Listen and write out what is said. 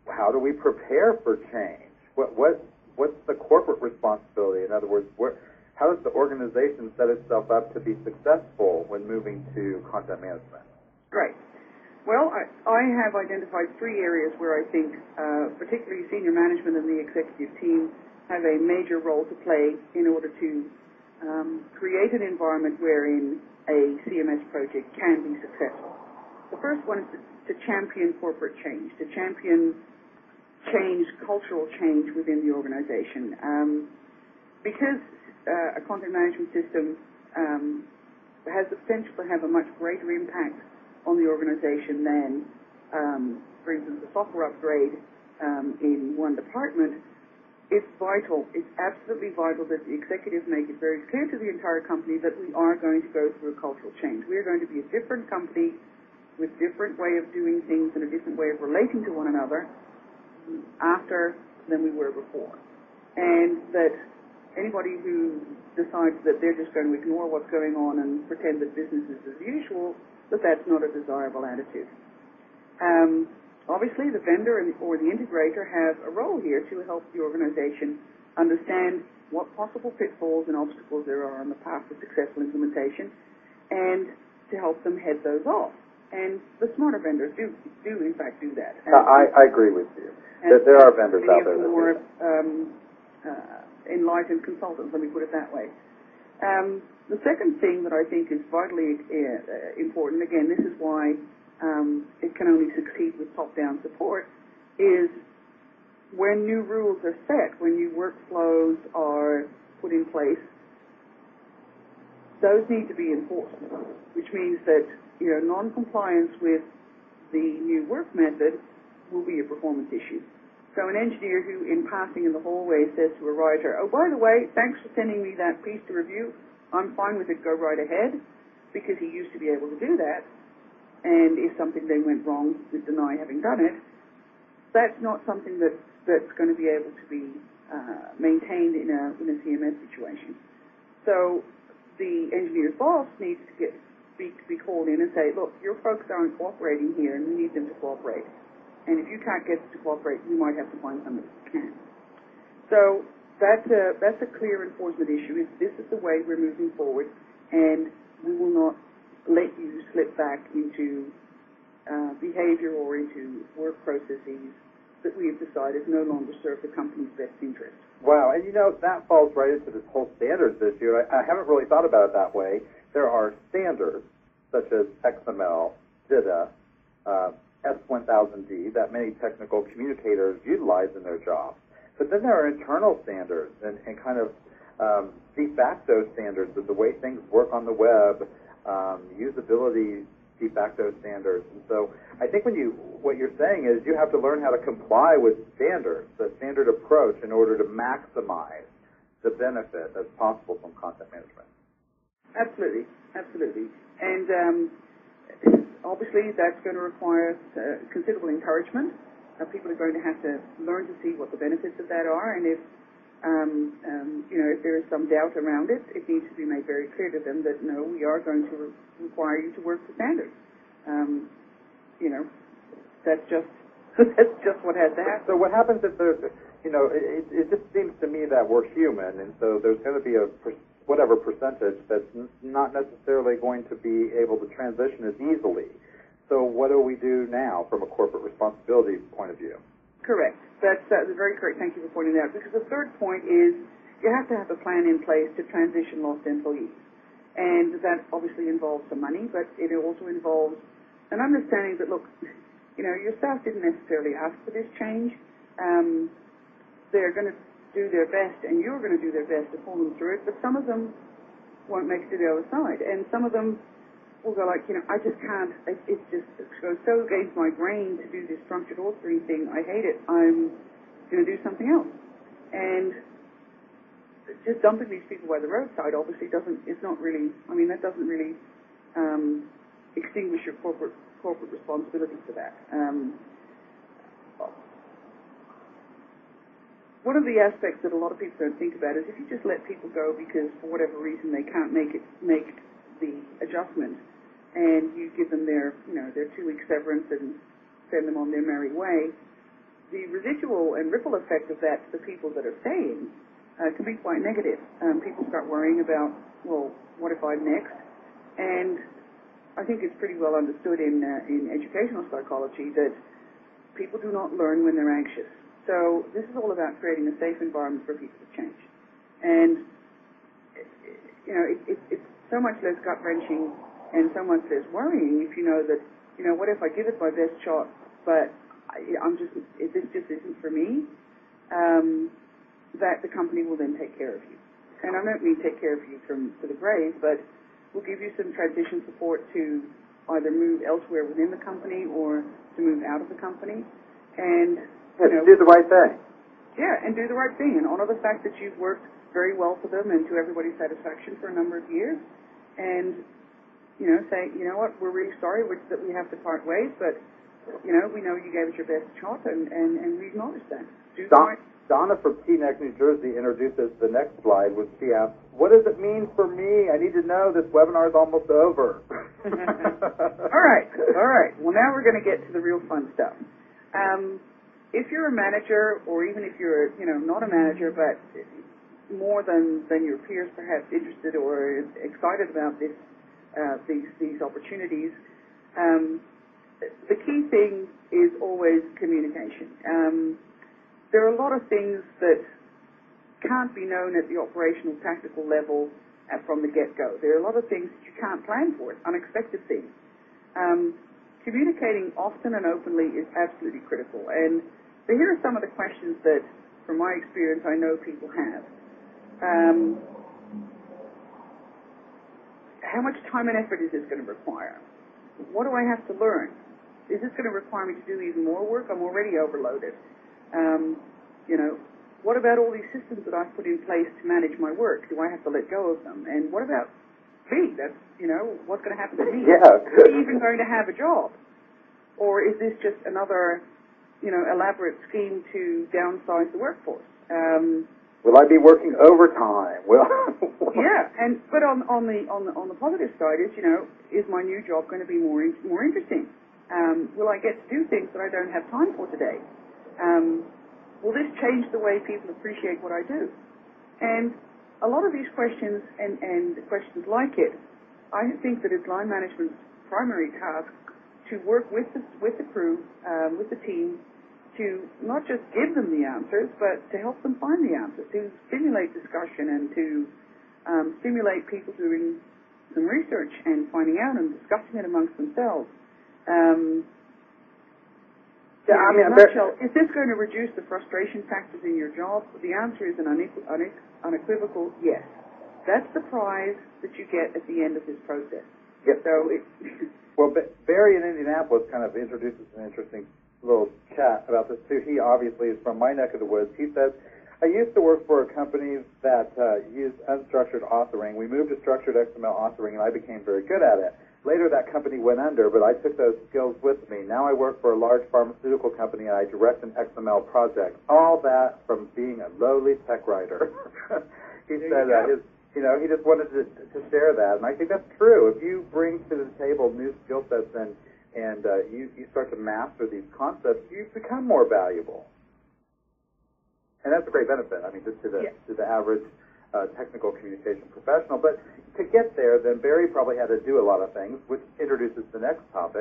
how do we prepare for change? What's the corporate responsibility? In other words, how does the organization set itself up to be successful when moving to content management? Right. Well, I have identified three areas where I think particularly senior management and the executive team have a major role to play in order to create an environment wherein a CMS project can be successful. The first one is to champion corporate change, to champion change, cultural change within the organization. Because a content management system has the potential to have a much greater impact on the organization than, for instance, a software upgrade in one department, it's vital, it's absolutely vital that the executives make it very clear to the entire company that we are going to go through a cultural change. We are going to be a different company with different way of doing things and a different way of relating to one another after than we were before. And that anybody who decides that they're just going to ignore what's going on and pretend that business is as usual, that's not a desirable attitude. Obviously, the vendor or the integrator have a role here to help the organization understand what possible pitfalls and obstacles there are on the path to successful implementation and to help them head those off. And the smarter vendors do in fact, do that. I agree with you. That there are vendors out there that do more enlightened consultants, let me put it that way. The second thing that I think is vitally important, again, this is why it can only succeed with top-down support, is when new rules are set, when new workflows are put in place, those need to be enforced, which means that non-compliance with the new work method will be a performance issue. So an engineer who, in passing in the hallway, says to a writer, "Oh, by the way, thanks for sending me that piece to review. I'm fine with it, go right ahead," because he used to be able to do that, and if something then went wrong, would deny having done it, that's not something that's going to be able to be maintained in a CMS situation. So the engineer's boss needs to be called in and say, "Look, your folks aren't cooperating here, and we need them to cooperate. And if you can't get them to cooperate, we might have to find somebody who can." So that's a clear enforcement issue. This is the way we're moving forward, and we will not let you slip back into behavior or into work processes that we have decided no longer serve the company's best interest. Wow, and that falls right into this whole standards issue. I haven't really thought about it that way. There are standards such as XML, DITA, S1000D that many technical communicators utilize in their jobs. But then there are internal standards and kind of de facto standards of the way things work on the web, usability de facto standards. And so I think what you're saying is you have to learn how to comply with standards, the standard approach, in order to maximize the benefit that's possible from content management. Absolutely, absolutely. And obviously that's going to require considerable encouragement. People are going to have to learn to see what the benefits of that are, and if there is some doubt around it, it needs to be made very clear to them that no, we are going to require you to work to standards. That's just what has to happen. So what happens if there's, it just seems to me that we're human, and so there's going to be whatever percentage that's not necessarily going to be able to transition as easily. So what do we do now from a corporate responsibility point of view? Correct. That's very correct. Thank you for pointing that out. Because the third point is you have to have a plan in place to transition lost employees. And that obviously involves some money, but it also involves an understanding that, look, your staff didn't necessarily ask for this change. They're going to do their best, and you're going to do their best to pull them through it, but some of them won't make it to the other side. And some of them will go like, I just can't, it just goes so against my grain to do this structured authoring thing. I hate it. I'm going to do something else. And just dumping these people by the roadside obviously that doesn't really extinguish your corporate responsibility for that. One of the aspects that a lot of people don't think about is if you just let people go because for whatever reason they can't make the adjustment, and you give them their 2-week severance and send them on their merry way, the residual and ripple effect of that to the people that are staying can be quite negative. People start worrying about, well, what if I'm next? And I think it's pretty well understood in educational psychology that people do not learn when they're anxious. So this is all about creating a safe environment for people to change. And, you know, it's so much less gut-wrenching and so much less worrying if you know that, you know, what if I give it my best shot, but this just isn't for me, that the company will then take care of you. And I don't mean take care of you to the grave, but we'll give you some transition support to either move elsewhere within the company or to move out of the company. And, you know, do the right thing. Yeah, and do the right thing and honor the fact that you've worked very well for them and to everybody's satisfaction for a number of years. And, you know, say, you know what, we're really sorry that we have to part ways, but, you know, we know you gave it your best shot and we acknowledge that. Donna from Teaneck, New Jersey introduces the next slide, which she asks, what does it mean for me? I need to know. This webinar is almost over. All right. Well, now we're going to get to the real fun stuff. If you're a manager, or even if you're, you know, not a manager, but more than your peers perhaps interested or excited about these opportunities, the key thing is always communication. There are a lot of things that can't be known at the operational tactical level from the get-go. There are a lot of things that you can't plan for, unexpected things. Communicating often and openly is absolutely critical. And so here are some of the questions that, from my experience, I know people have. How much time and effort is this going to require? What do I have to learn? Is this going to require me to do even more work? I'm already overloaded. You know, what about all these systems that I've put in place to manage my work? Do I have to let go of them? And what about me? That's, you know, what's going to happen to me? Yeah. Are you even going to have a job? Or is this just another, you know, elaborate scheme to downsize the workforce? Will I be working overtime? Yeah, but on the positive side is, you know, is my new job going to be more interesting? Will I get to do things that I don't have time for today? Will this change the way people appreciate what I do? And a lot of these questions and questions like it, I think that it's line management's primary task to work with the crew, with the team, to not just give them the answers, but to help them find the answers, to stimulate discussion and to stimulate people doing some research and finding out and discussing it amongst themselves. In a nutshell, is this going to reduce the frustration factors in your job? The answer is an unequivocal yes. That's the prize that you get at the end of this process. Yes. So well, Barry in Indianapolis kind of introduces an interesting little chat about this too. He obviously is from my neck of the woods. He says, I used to work for a company that used unstructured authoring. We moved to structured XML authoring, and I became very good at it. Later, that company went under, but I took those skills with me. Now I work for a large pharmaceutical company, and I direct an XML project. All that from being a lowly tech writer. He said he just wanted to share that, and I think that's true. If you bring to the table new skill sets and you start to master these concepts, you become more valuable. And that's a great benefit, I mean, just to the average technical communication professional. But to get there, then Barry probably had to do a lot of things, which introduces the next topic.